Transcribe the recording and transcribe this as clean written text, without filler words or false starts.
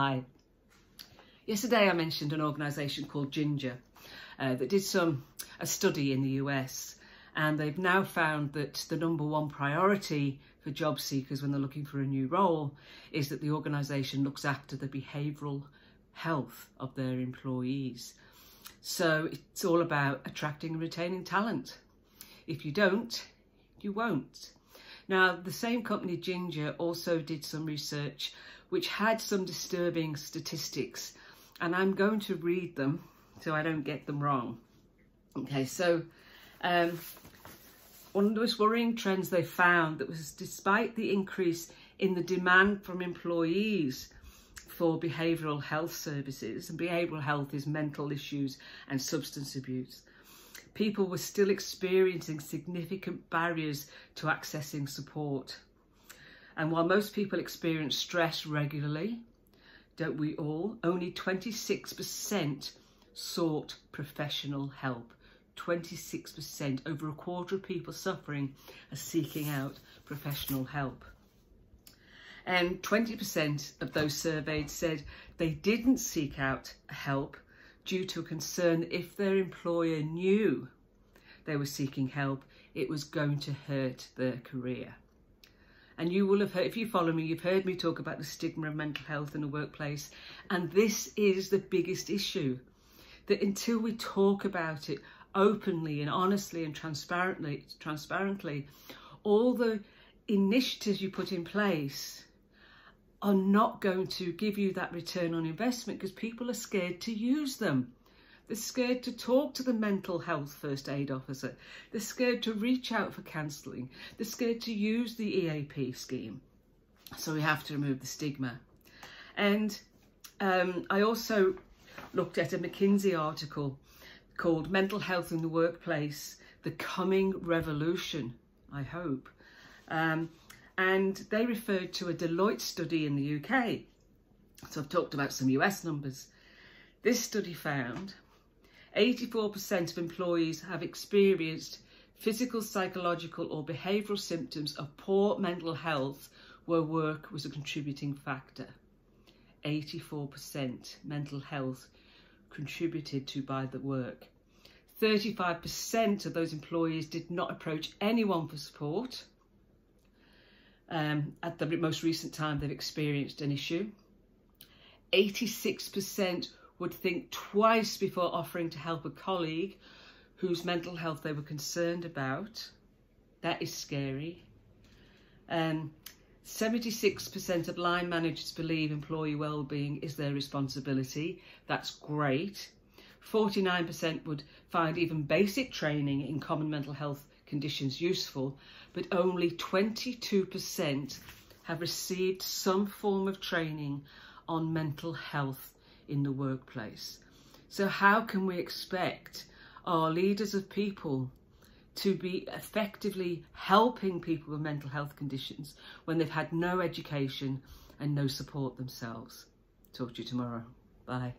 Hi. Yesterday I mentioned an organisation called Ginger that did a study in the US, and they've now found that the #1 priority for job seekers when they're looking for a new role is that the organisation looks after the behavioural health of their employees. So it's all about attracting and retaining talent. If you don't, you won't. Now, the same company, Ginger, also did some research which had some disturbing statistics, and I'm going to read them so I don't get them wrong. Okay, so one of the most worrying trends they found that was, despite the increase in the demand from employees for behavioural health services, and behavioural health is mental issues and substance abuse, people were still experiencing significant barriers to accessing support. And while most people experience stress regularly, don't we all, only 26% sought professional help. 26%, over a quarter of people suffering are seeking out professional help. And 20% of those surveyed said they didn't seek out help due to a concern that if their employer knew they were seeking help, it was going to hurt their career. And you will have heard, if you follow me, you've heard me talk about the stigma of mental health in the workplace. And this is the biggest issue, that until we talk about it openly and honestly and transparently, all the initiatives you put in place are not going to give you that return on investment, because people are scared to use them. They're scared to talk to the mental health first aid officer. They're scared to reach out for counselling. They're scared to use the EAP scheme. So we have to remove the stigma. And I also looked at a McKinsey article called Mental Health in the Workplace, The Coming Revolution, I hope. And they referred to a Deloitte study in the UK. So I've talked about some US numbers. This study found 84% of employees have experienced physical, psychological or behavioural symptoms of poor mental health where work was a contributing factor. 84% mental health contributed to by the work. 35% of those employees did not approach anyone for support. At the most recent time they've experienced an issue. 86% would think twice before offering to help a colleague whose mental health they were concerned about. That is scary. 76% of line managers believe employee wellbeing is their responsibility. That's great. 49% would find even basic training in common mental health conditions useful, but only 22% have received some form of training on mental health in the workplace. So how can we expect our leaders of people to be effectively helping people with mental health conditions when they've had no education and no support themselves? Talk to you tomorrow. Bye.